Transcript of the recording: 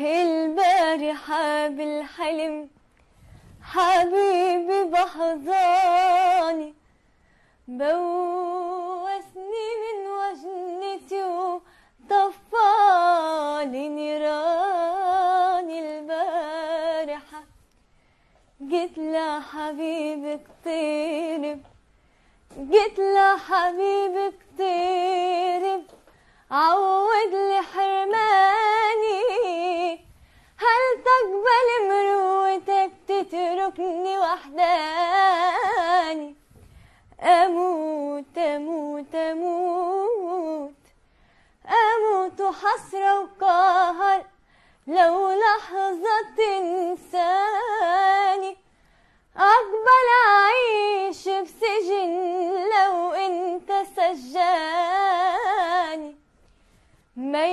البارحة بالحلم حبيبي بحضاني، بوسني من وجنتي وطفالي نيراني. البارحة قلت له حبيبي اقترب، قلت له حبيبي اقترب، عود لي حرماني. هل تقبل مروتك تتركني وحداني؟ أموت أموت أموت أموت حسرة وقهر لو لحظة تنساني. أقبل أعيش في سجن لو أنت سجاني. ما